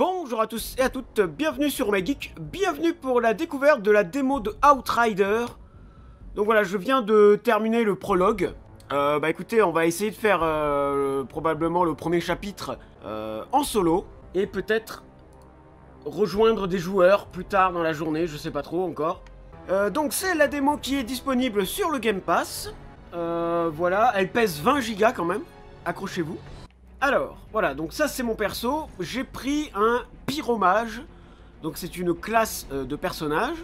Bonjour à tous et à toutes, bienvenue sur OhmyGeek, bienvenue pour la découverte de la démo de Outriders. Donc voilà, je viens de terminer le prologue. Bah écoutez, on va essayer de faire probablement le premier chapitre en solo. Et peut-être rejoindre des joueurs plus tard dans la journée, je sais pas trop encore. Donc c'est la démo qui est disponible sur le Game Pass. Voilà, elle pèse 20 Go quand même, accrochez-vous. Alors, voilà, donc ça c'est mon perso. J'ai pris un pyromage. Donc c'est une classe de personnage.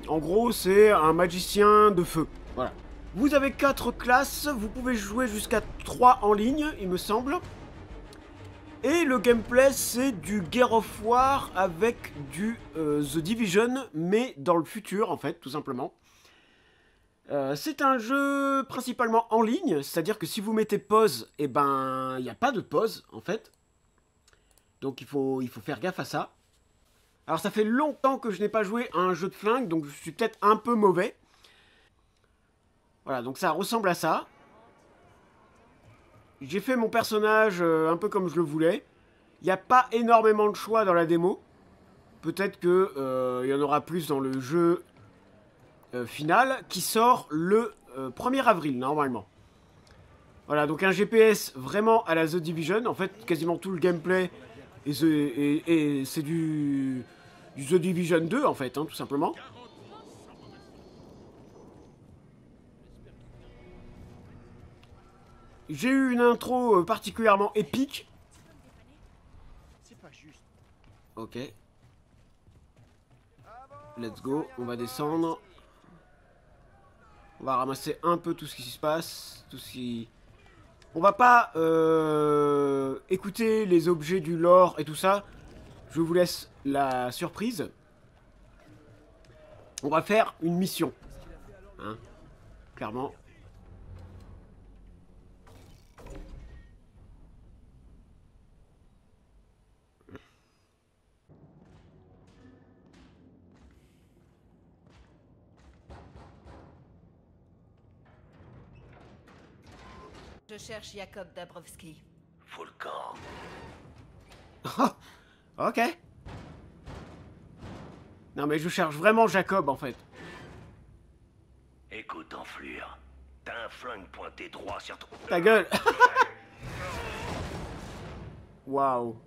En gros, c'est un magicien de feu. Voilà. Vous avez 4 classes, vous pouvez jouer jusqu'à 3 en ligne, il me semble. Et le gameplay, c'est du Gears of War avec du The Division, mais dans le futur, en fait, tout simplement. C'est un jeu principalement en ligne, c'est-à-dire que si vous mettez pause, eh ben, il n'y a pas de pause, en fait. Donc il faut faire gaffe à ça. Alors ça fait longtemps que je n'ai pas joué à un jeu de flingue, donc je suis peut-être un peu mauvais. Voilà, donc ça ressemble à ça. J'ai fait mon personnage un peu comme je le voulais. Il n'y a pas énormément de choix dans la démo. Peut-être que il y en aura plus dans le jeu final qui sort le 1er avril normalement. Voilà, donc un GPS vraiment à la The Division. En fait, quasiment tout le gameplay c'est du The Division 2 en fait, hein, tout simplement. J'ai eu une intro particulièrement épique. Ok. Let's go, on va descendre. On va ramasser un peu tout ce qui se passe. On va pas écouter les objets du lore et tout ça. Je vous laisse la surprise. On va faire une mission. Hein, clairement. Je cherche Jacob Dabrowski. Faut le camp. Ok. Non mais je cherche vraiment Jacob en fait. Écoute, enflure. T'as un flingue pointé droit sur ton... Ta gueule. Waouh.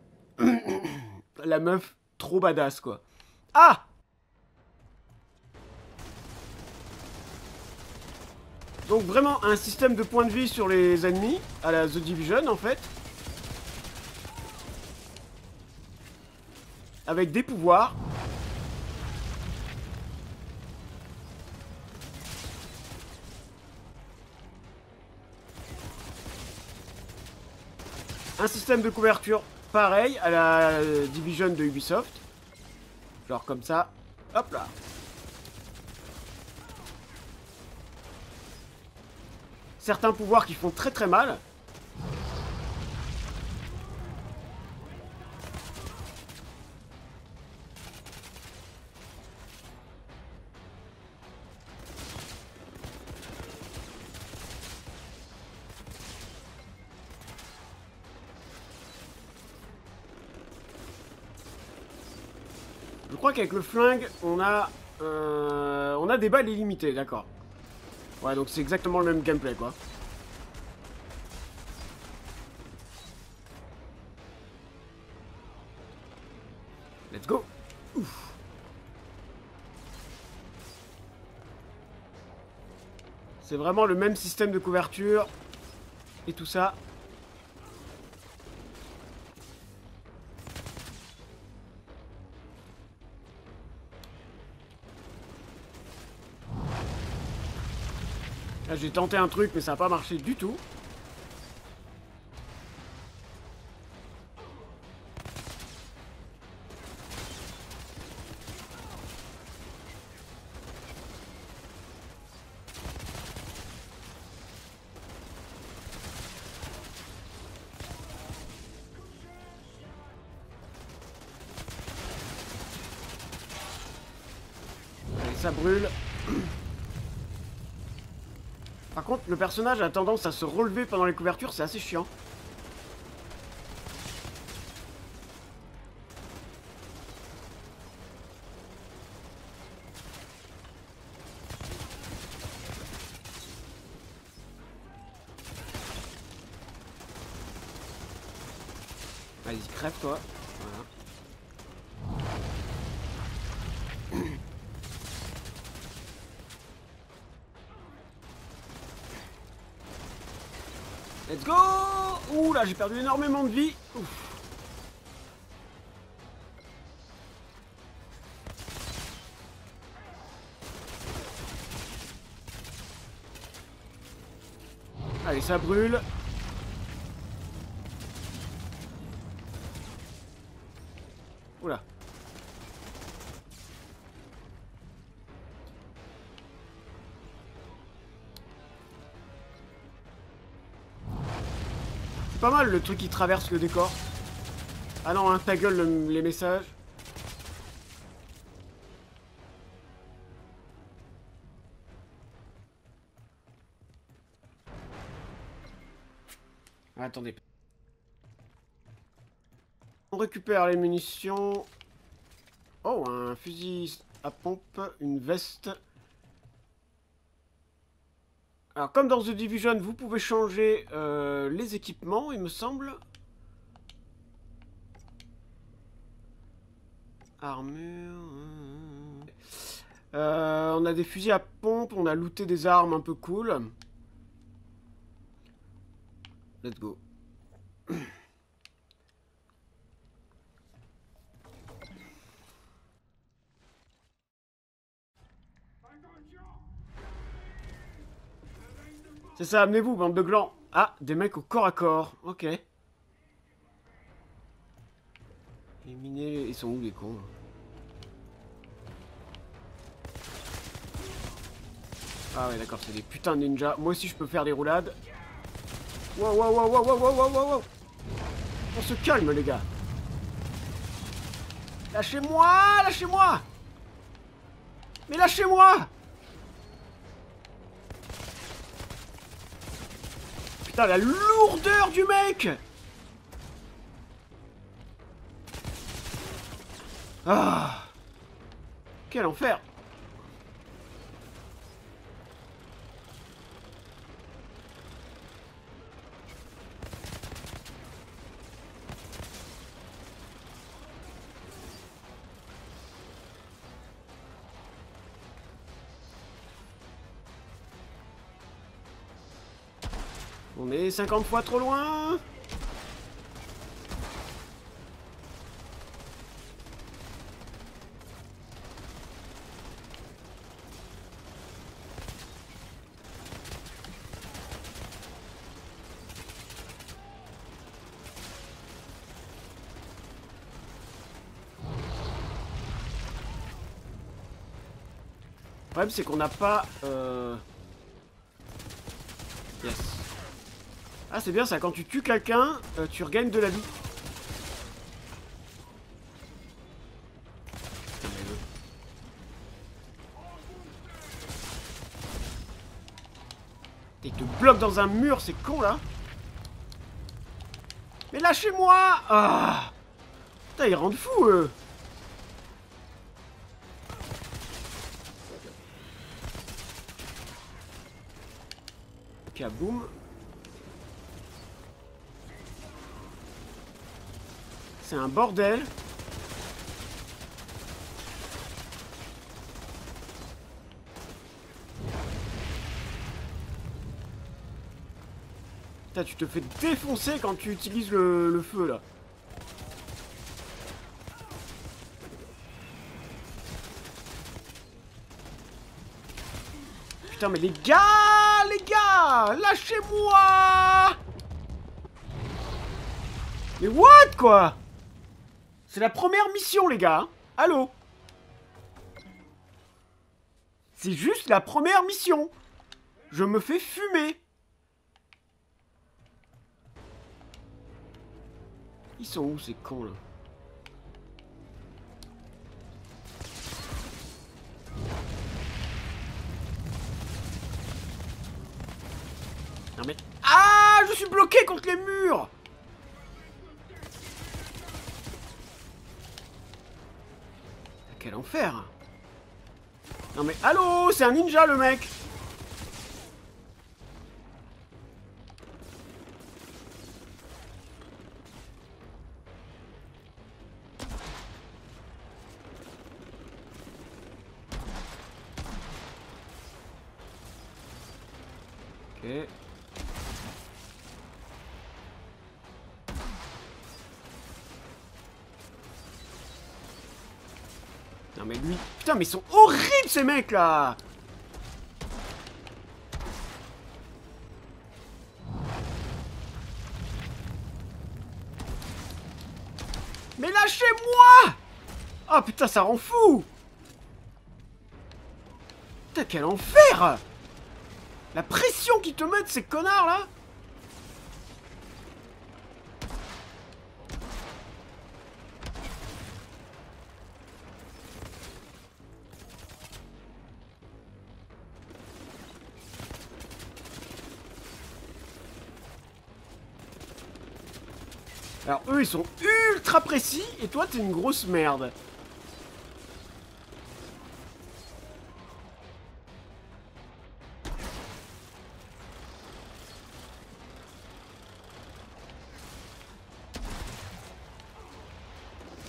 La meuf trop badass quoi. Ah! Donc vraiment un système de points de vie sur les ennemis, à la The Division en fait. Avec des pouvoirs. Un système de couverture pareil à la Division de Ubisoft. Genre comme ça. Hop là. Certains pouvoirs qui font très très mal. Je crois qu'avec le flingue, on a des balles illimitées, d'accord. Ouais, donc c'est exactement le même gameplay, quoi. Let's go. Ouf. C'est vraiment le même système de couverture et tout ça. Là, j'ai tenté un truc, mais ça n'a pas marché du tout. Allez, ça brûle. Par contre, le personnage a tendance à se relever pendant les couvertures, c'est assez chiant. Vas-y, crève toi. Voilà. Let's go! Ouh là, j'ai perdu énormément de vie. Ouf. Allez, ça brûle. Oula. C'est pas mal le truc qui traverse le décor. Ah non, hein, ta gueule les messages. Attendez. On récupère les munitions. Oh, un fusil à pompe, une veste. Alors, comme dans The Division, vous pouvez changer les équipements, il me semble. Armure. On a des fusils à pompe, on a looté des armes un peu cool. Let's go. C'est ça, amenez-vous, bande de glands. Ah, des mecs au corps à corps. Ok. Les minés, ils sont où les cons? Ah ouais, d'accord, c'est des putains de ninjas. Moi aussi, je peux faire des roulades. Wow, wow, wow, wow, wow, wow, wow, wow. On se calme, les gars. Lâchez-moi, lâchez-moi. Mais lâchez-moi. Putain, la lourdeur du mec. Ah. Quel enfer. On est 50 fois trop loin. Le problème c'est qu'on n'a pas... Yes. Ah c'est bien ça, quand tu tues quelqu'un, tu regagnes de la vie. Il te bloque dans un mur, c'est con là. Mais lâchez-moi. Ah. Putain, ils rendent fous eux. Kaboum. C'est un bordel. Putain, tu te fais défoncer quand tu utilises le feu là. Putain, mais les gars, lâchez-moi. Mais what quoi? C'est la première mission les gars. Allô? C'est juste la première mission. Je me fais fumer. Ils sont où ces cons là? Non mais... Ah, je suis bloqué contre les murs. Quel enfer. Non mais allô, c'est un ninja le mec. Ok. Non mais lui... Putain mais ils sont horribles ces mecs là. Mais lâchez-moi! Oh putain ça rend fou. Putain quel enfer. La pression qu'ils te mettent ces connards là. Alors eux ils sont ultra précis et toi t'es une grosse merde.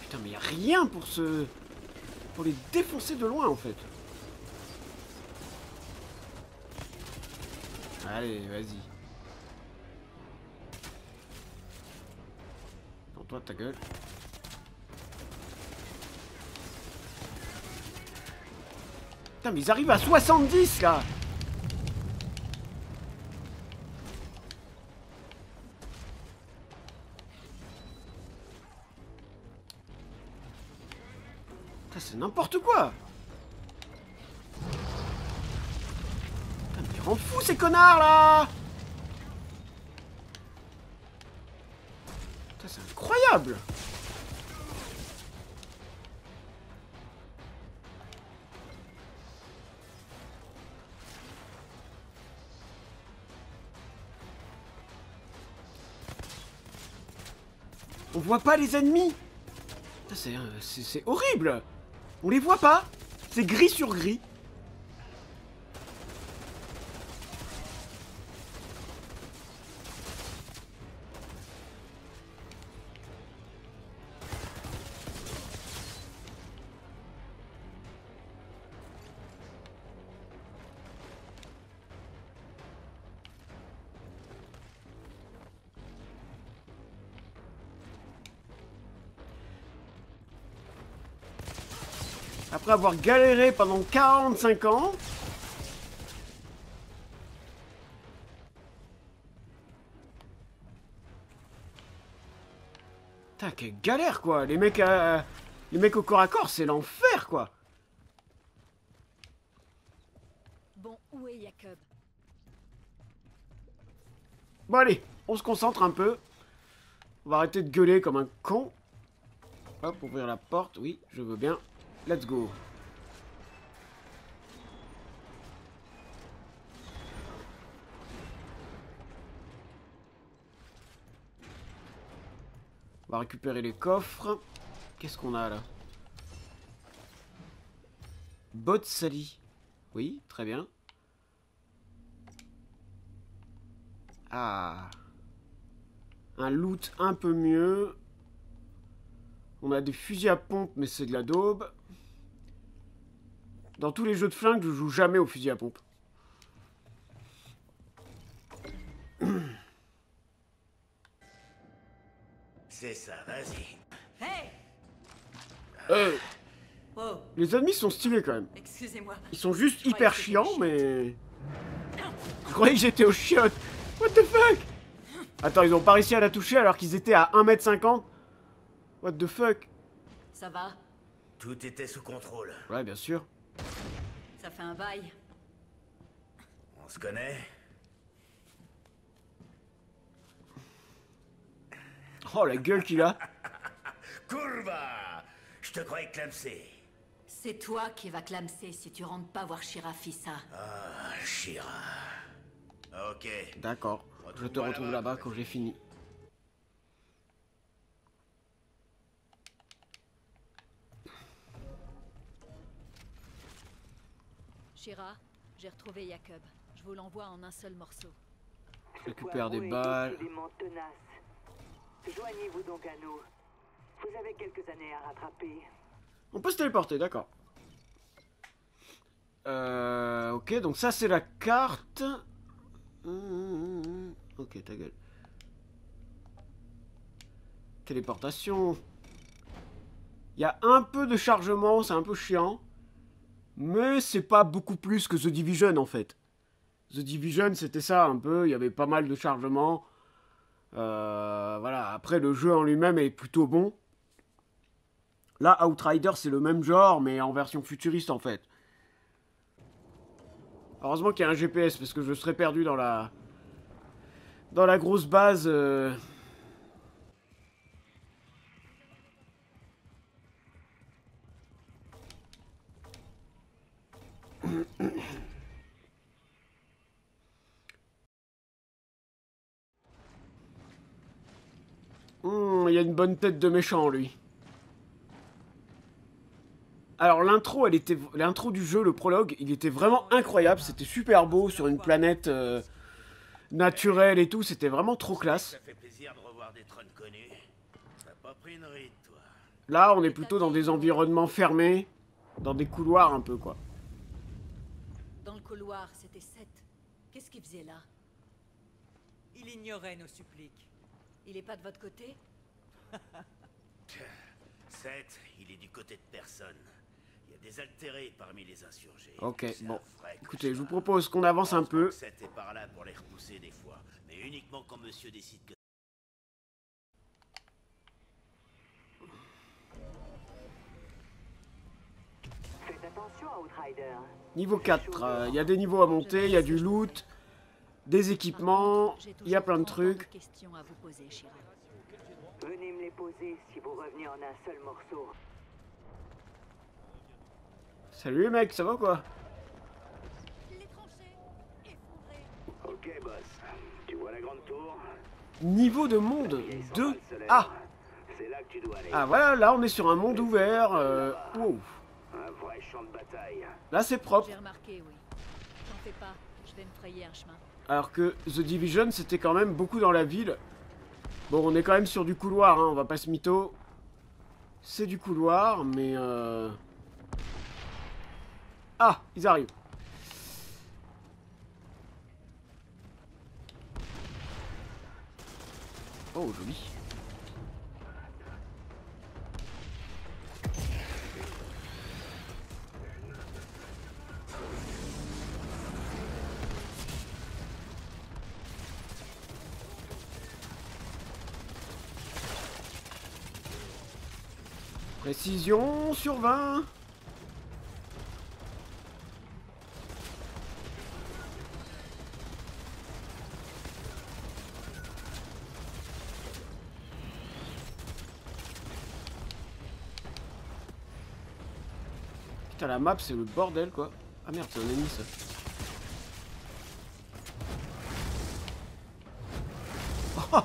Putain mais y a rien pour se... pour les défoncer de loin en fait. Allez vas-y. Toi ta gueule. Putain mais ils arrivent à 70 là. Putain c'est n'importe quoi. Putain mais ils rendent fous ces connards là. C'est incroyable. On voit pas les ennemis. C'est horrible. On les voit pas. C'est gris sur gris. Après avoir galéré pendant 45 ans. Putain, quelle galère quoi. Les mecs au corps à corps, c'est l'enfer quoi. Bon, où est Jacob? Bon allez, on se concentre un peu. On va arrêter de gueuler comme un con. Hop, ouvrir la porte. Oui, je veux bien. Let's go. On va récupérer les coffres. Qu'est-ce qu'on a là? Bot Sally. Oui, très bien. Ah. Un loot un peu mieux. On a des fusils à pompe, mais c'est de la daube. Dans tous les jeux de flingue, je joue jamais au fusil à pompe. C'est ça, vas-y. Hey! Oh, Les ennemis sont stylés quand même. excusez-moi. Ils sont juste hyper chiants, mais... Je croyais que j'étais au chiottes. What the fuck? Attends, ils ont pas réussi à la toucher alors qu'ils étaient à 1m50. What the fuck? Ça va? Tout était sous contrôle. Ouais, bien sûr. Ça fait un bail. On se connaît? Oh, la gueule qu'il a. Kurva! Je te croyais clamsé. C'est toi qui vas clamser si tu rentres pas voir Shira Fissa. Ah, Shira. Ok. D'accord. Je te retrouve là-bas quand j'ai fini. Shira, j'ai retrouvé Jacob. Je vous l'envoie en un seul morceau. Je récupère des balles. Joignez-vous donc à nous. Vous avez quelques années à rattraper. On peut se téléporter, d'accord. Ok, donc ça c'est la carte. Ok, ta gueule. Téléportation. Il y a un peu de chargement, c'est un peu chiant. Mais c'est pas beaucoup plus que The Division en fait. The Division c'était ça un peu, il y avait pas mal de chargement. Voilà, après le jeu en lui-même est plutôt bon. Là, Outrider c'est le même genre mais en version futuriste en fait. Heureusement qu'il y a un GPS parce que je serais perdu dans la grosse base. Il y a une bonne tête de méchant, lui. Alors, l'intro du jeu, le prologue, il était vraiment incroyable. C'était super beau sur une planète naturelle et tout. C'était vraiment trop classe. Ça fait plaisir de revoir des trônes connus. T'as pas pris une ride, toi. Là, on est plutôt dans des environnements fermés. Dans des couloirs un peu, quoi. Dans le couloir, c'était Seth. Qu'est-ce qu'il faisait là? Il ignorait nos suppliques. Il est pas de votre côté? Seth, il est du côté de personne. Il y a des altérés parmi les insurgés. Ok, C'est bon. un vrai Écoutez, je vous cauchemar. propose qu'on avance un peu. Seth est par là pour les repousser des fois, mais uniquement quand monsieur décide que... Faites attention à Outrider. Niveau 4, il y a des niveaux à monter, il y a du loot, des équipements, il y a plein de trucs. Questions à vous poser, Shira. Venez me les poser si vous revenez en un seul morceau. Salut les mecs, ça va ou quoi? Les tranchées effondrées. Ok, boss. Tu vois la grande tour? Niveau de monde 2. Ah, C'est là que tu dois aller. ah voilà, là on est sur un monde ouvert. Wow. Un vrai champ de bataille. Là c'est propre. J'ai remarqué, oui. T'en fais pas, je vais me frayer un chemin. Alors que The Division c'était quand même beaucoup dans la ville. Bon, on est quand même sur du couloir, hein, on va pas se mytho. C'est du couloir, mais Ah, ils arrivent. Oh, joli. Précision sur 20. Putain, la map c'est le bordel quoi. Ah merde, c'est un ennemi ça. Oh,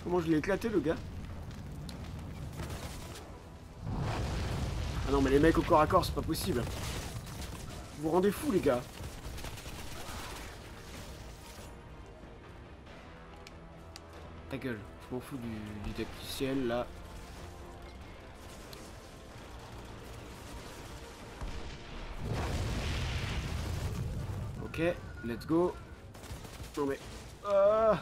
comment je l'ai éclaté le gars. Ah non mais les mecs au corps à corps c'est pas possible. Vous vous rendez fous les gars. Ta gueule, je m'en fous du tacticiel là. Ok, let's go. Non mais... Ah!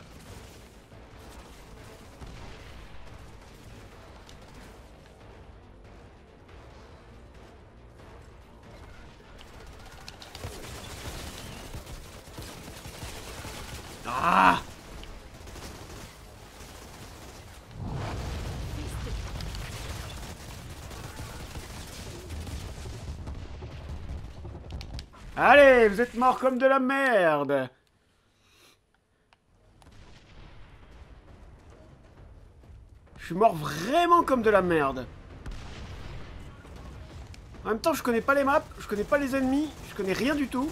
Allez, vous êtes morts comme de la merde. Je suis mort vraiment comme de la merde. En même temps, je connais pas les maps, je connais pas les ennemis, je connais rien du tout.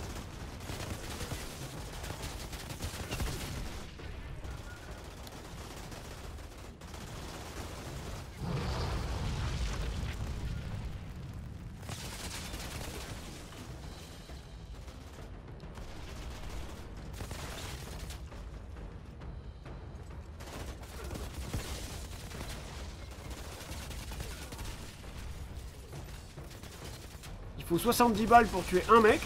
Il faut 70 balles pour tuer un mec.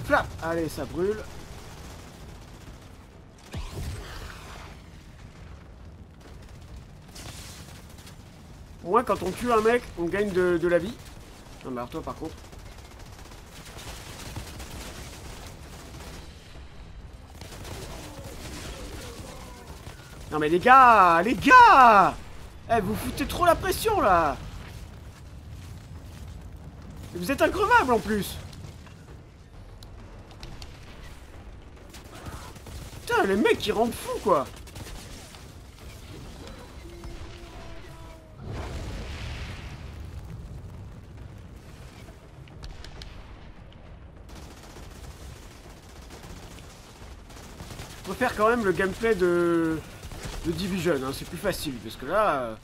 Flap. Allez, ça brûle. Au moins, quand on tue un mec, on gagne de la vie. Non, mais alors toi, par contre. Non, mais les gars! Les gars! Eh, vous foutez trop la pression, là! Vous êtes increvable, en plus! Putain, les mecs, ils rendent fous, quoi! Je préfère quand même le gameplay de Division, hein, c'est plus facile, parce que là...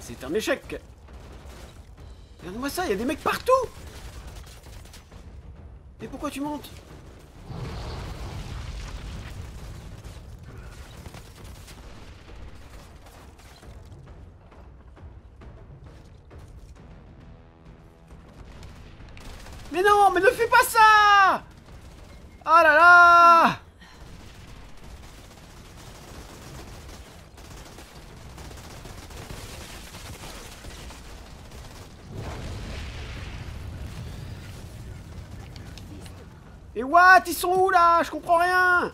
C'est un échec. Regarde-moi ça, il y a des mecs partout. Mais pourquoi tu montes? Mais non, mais ne fais pas ça! Oh là là! Et what? Ils sont où là? Je comprends rien!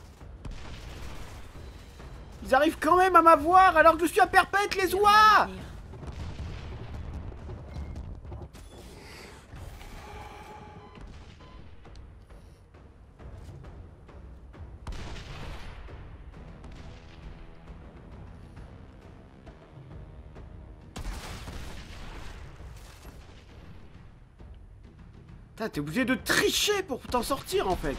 Ils arrivent quand même à m'avoir alors que je suis à perpète, les oies! T'es obligé de tricher pour t'en sortir en fait.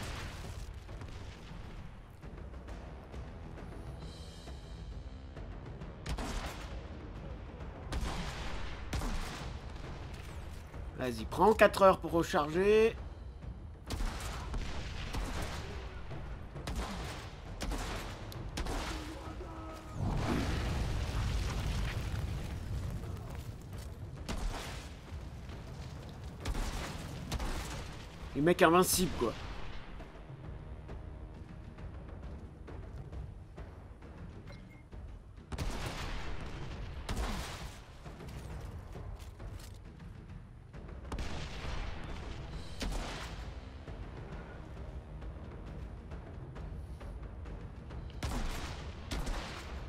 Vas-y, prends 4 heures pour recharger. Les mecs invincibles quoi.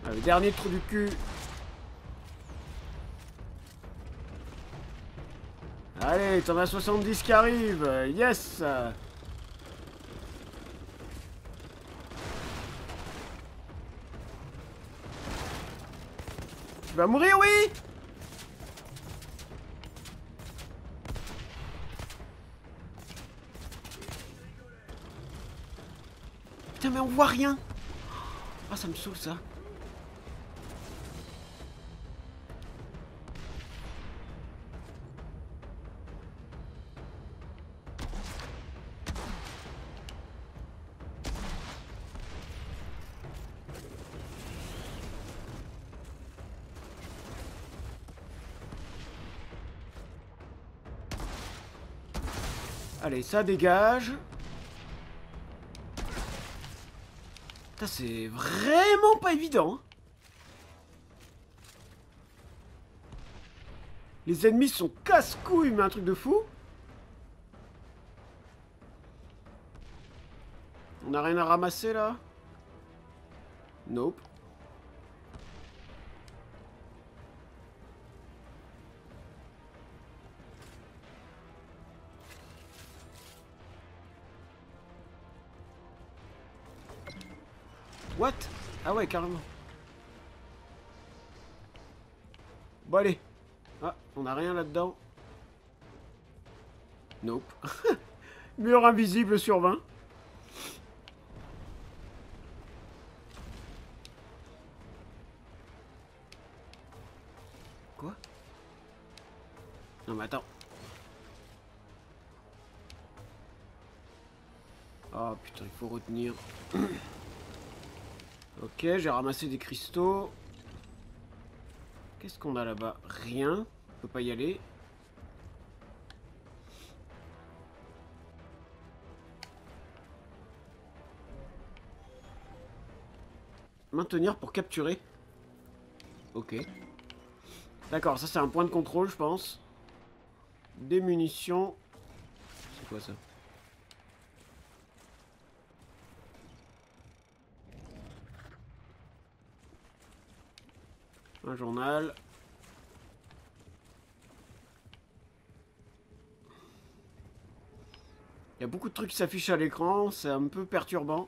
Le dernier trou du cul. Allez, t'en as 70 qui arrivent. Yes. Tu vas mourir, oui. Putain, mais on voit rien. Ah, ça me saoule, ça. Allez, ça dégage. Putain, c'est vraiment pas évident. Les ennemis sont casse-couilles, mais un truc de fou. On a rien à ramasser là? Nope. What? Ah ouais, carrément. Bon allez. Ah, on a rien là-dedans. Nope. Mur invisible sur 20. Quoi? Non mais attends. Oh putain, il faut retenir. Ok, j'ai ramassé des cristaux. Qu'est-ce qu'on a là-bas? Rien. On peut pas y aller. Maintenir pour capturer. Ok. D'accord, ça c'est un point de contrôle, je pense. Des munitions. C'est quoi ça? Un journal. Il y a beaucoup de trucs qui s'affichent à l'écran, c'est un peu perturbant.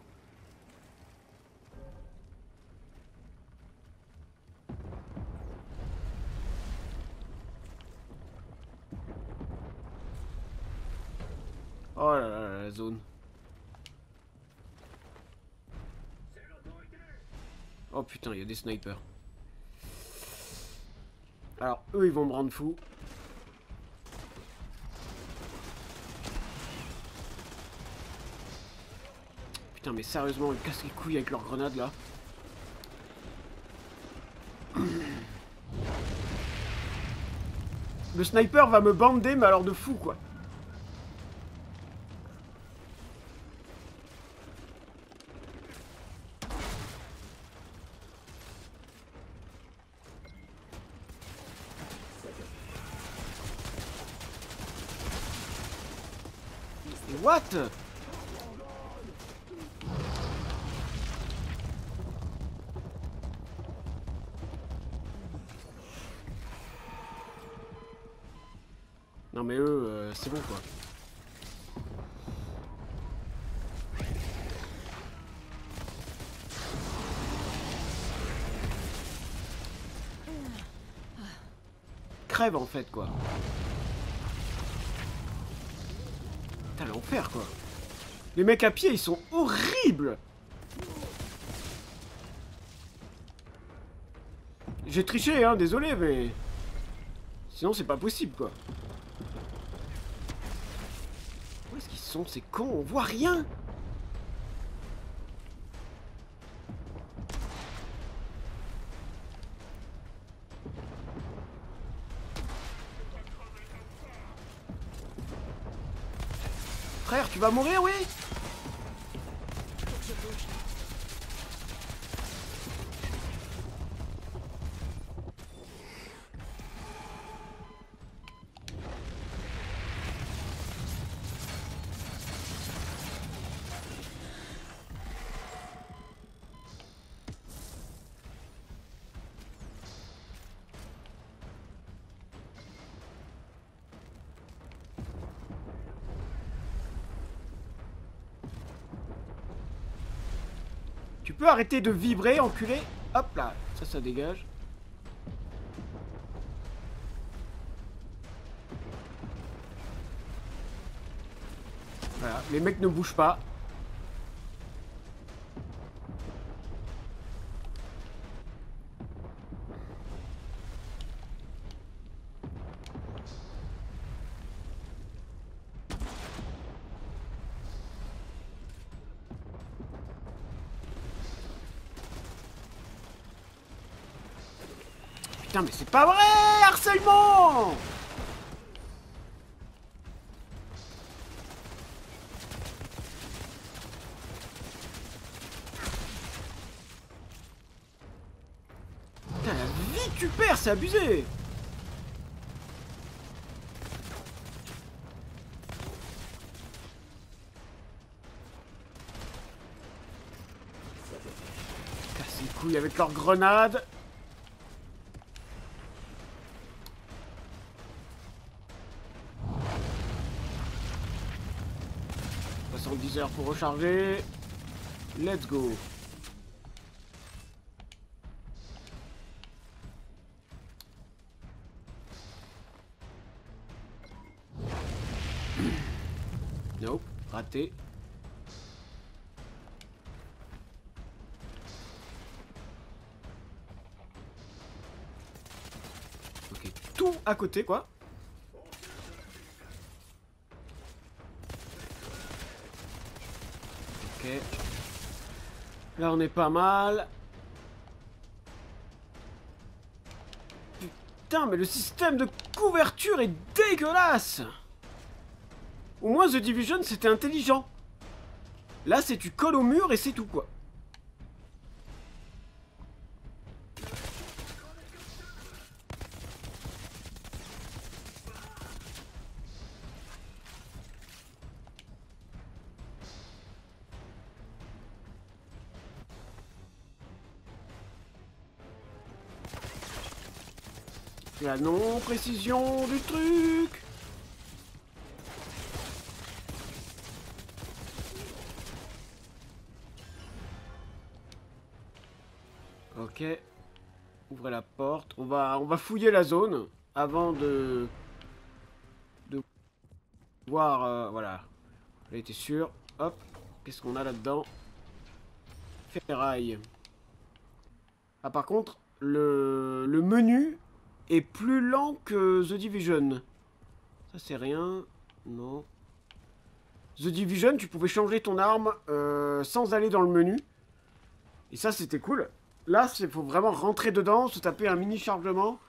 Oh là là, la zone. Oh putain, il y a des snipers. Alors, eux, ils vont me rendre fou. Putain, mais sérieusement, ils cassent les couilles avec leurs grenades, là. Le sniper va me bander, mais alors de fou, quoi. What? Non mais eux, c'est bon quoi. Crève en fait quoi. Putain l'enfer quoi. Les mecs à pied ils sont horribles. J'ai triché hein, désolé mais... Sinon c'est pas possible quoi. Où est-ce qu'ils sont ces cons? On voit rien. Frère, tu vas mourir, oui? Tu peux arrêter de vibrer, enculé? Hop là, ça dégage. Voilà, les mecs ne bougent pas. Putain, mais c'est pas vrai! Harcèlement! Putain, la vie que tu perds, c'est abusé! Casse les couilles avec leurs grenades! 70 heures pour recharger. Let's go. Nope, raté. Ok, tout à côté quoi. Ok. Là on est pas mal. putain, mais le système de couverture est dégueulasse. Au moins The Division c'était intelligent. Là c'est tu colles au mur et c'est tout quoi. La non-précision du truc. Ok. Ouvrez la porte. On va fouiller la zone avant de voir. Voilà. J'ai été sûr. Hop. Qu'est-ce qu'on a là-dedans? Ferraille. Ah par contre, le menu est plus lent que The Division. Ça c'est rien. Non. The Division, tu pouvais changer ton arme sans aller dans le menu. Et ça c'était cool. Là, il faut vraiment rentrer dedans, se taper un mini chargement.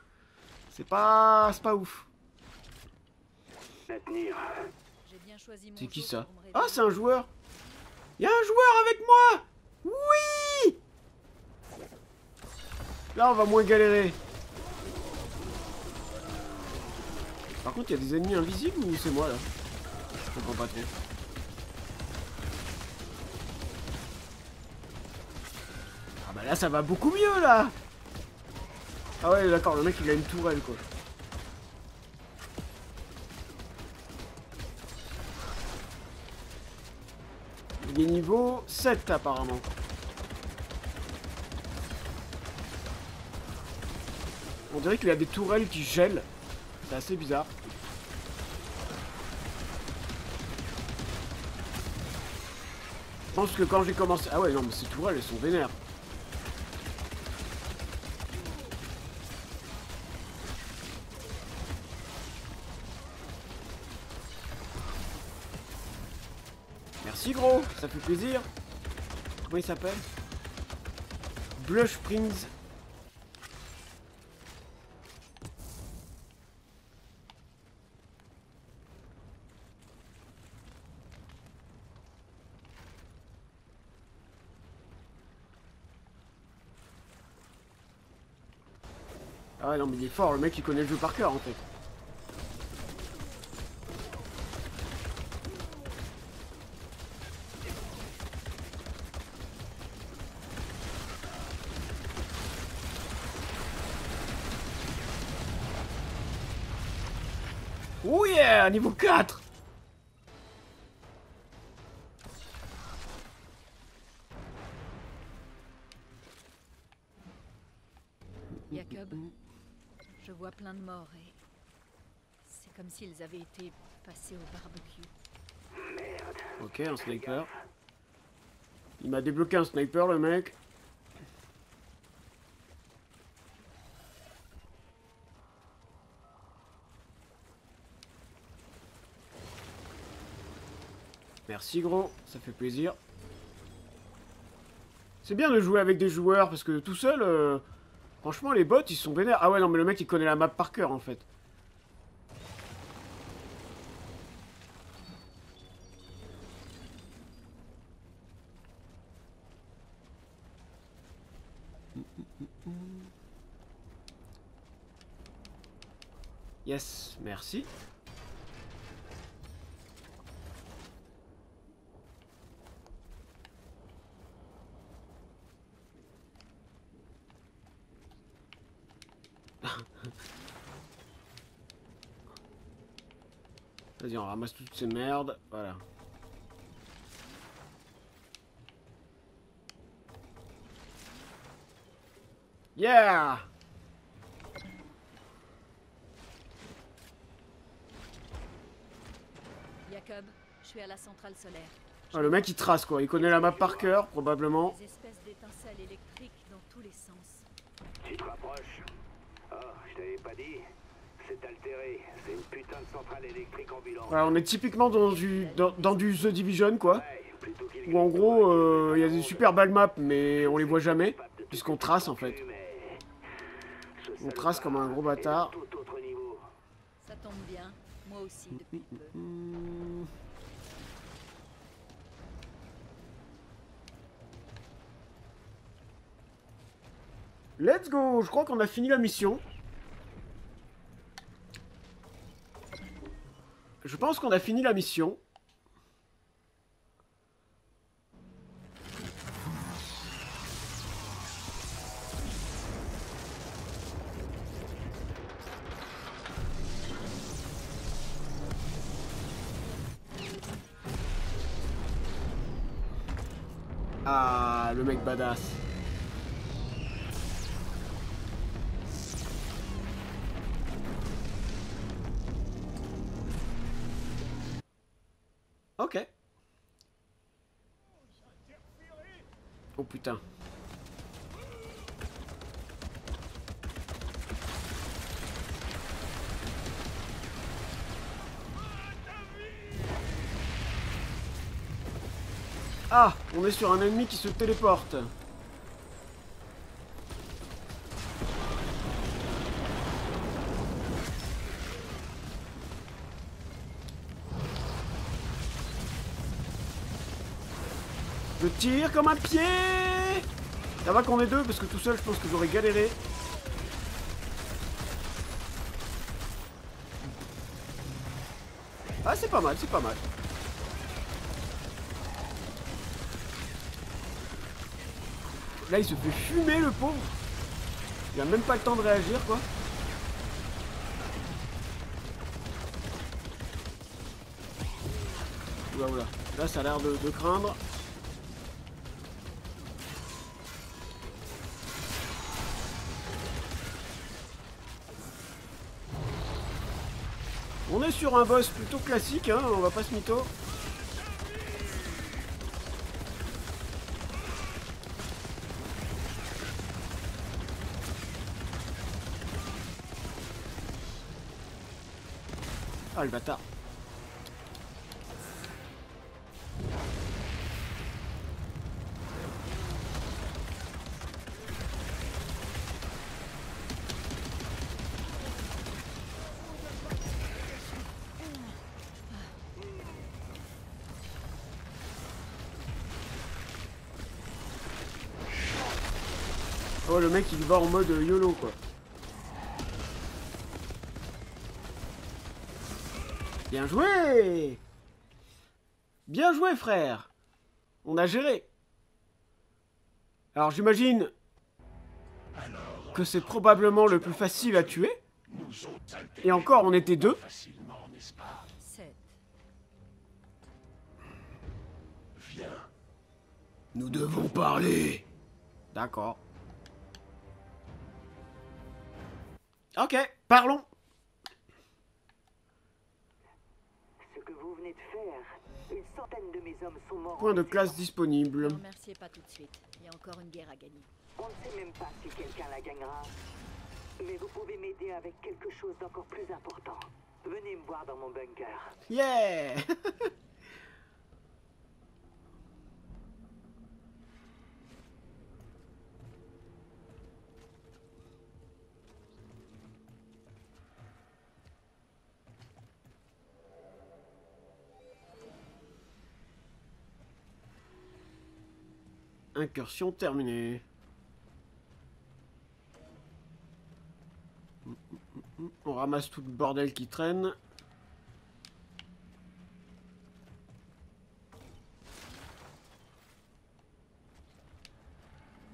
C'est pas ouf. J'ai bien choisi mon C'est qui jour ça? pour me Ah, réveiller. c'est un joueur. Il y a un joueur avec moi. Oui. Là, on va moins galérer. Par contre, il y a des ennemis invisibles ou c'est moi là? Je comprends pas trop. Ah bah là, ça va beaucoup mieux là. Ah ouais, d'accord, le mec il a une tourelle quoi. Il est niveau 7 apparemment. On dirait qu'il a des tourelles qui gèlent. C'est assez bizarre. Je pense que quand j'ai commencé... Ah ouais, non, mais ces tourelles, elles sont vénères. Merci gros, ça fait plaisir. Comment il s'appelle? Blush Prince. Ah ouais non mais il est fort, le mec il connaît le jeu par cœur en fait. Oh yeah, niveau 4. Jacob, je vois plein de morts et c'est comme s'ils avaient été passés au barbecue. Ok, un sniper. Il m'a débloqué un sniper le mec. Merci gros, ça fait plaisir. C'est bien de jouer avec des joueurs parce que tout seul, franchement les bots ils sont vénères. Ah ouais non mais le mec il connaît la map par cœur en fait. Yes, merci. Vas-y, on ramasse toutes ces merdes. Voilà. Yeah! Jacob, je suis à la centrale solaire. Ah, le mec il trace quoi, il connaît la map par cœur probablement. Des espèces d'étincelles électriques dans tous les sens. Tu te rapproches. Oh, je t'avais pas dit. C'est altéré. C'est une putain de centrale électrique ambulante. Voilà, on est typiquement dans du The Division quoi. Ouais, plutôt qu'il Où en gros il y a des super belles maps mais on les voit jamais puisqu'on trace en fait. Mais ce On trace comme un gros bâtard. Tout autre niveau. Ça tombe bien. Moi aussi, depuis peu. Let's go. Je crois qu'on a fini la mission. Je pense qu'on a fini la mission. Ah, le mec badass. Ok. Oh putain. Ah, on est sur un ennemi qui se téléporte. Je tire comme un pied. Ça va qu'on est deux, parce que tout seul, je pense que j'aurais galéré. Ah, c'est pas mal, c'est pas mal. Là, il se fait fumer, le pauvre. Il a même pas le temps de réagir, quoi. Oula, oula. Là, ça a l'air de craindre. On est sur un boss plutôt classique, hein, on va pas se mytho. Ah, le bâtard. Oh, le mec il va en mode YOLO, quoi. Bien joué! Bien joué, frère! On a géré. Alors j'imagine que c'est probablement le plus facile à tuer. Et encore, on était deux. 7. Nous devons parler. D'accord. Ok, parlons. Ce que vous venez de faire, une centaine de mes hommes sont morts. Point de classe disponible. Ne remerciez pas tout de suite. Il y a encore une guerre à gagner. On ne sait même pas si quelqu'un la gagnera. Mais vous pouvez m'aider avec quelque chose d'encore plus important. Venez me voir dans mon bunker. Yeah! Incursion terminée. On ramasse tout le bordel qui traîne.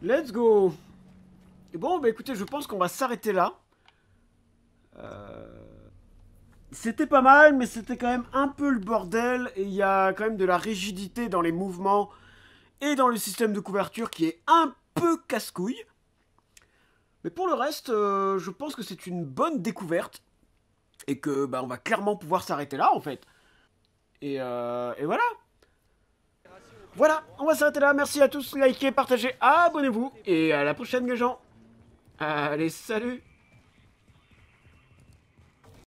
Let's go! Et bon, bah écoutez, je pense qu'on va s'arrêter là. C'était pas mal, mais c'était quand même un peu le bordel. Et il y a quand même de la rigidité dans les mouvements et dans le système de couverture qui est un peu casse-couille. Mais pour le reste, je pense que c'est une bonne découverte. Et que bah, on va clairement pouvoir s'arrêter là, en fait. Et voilà. Voilà, on va s'arrêter là. Merci à tous, likez, partagez, abonnez-vous. Et à la prochaine, les gens. Allez, salut!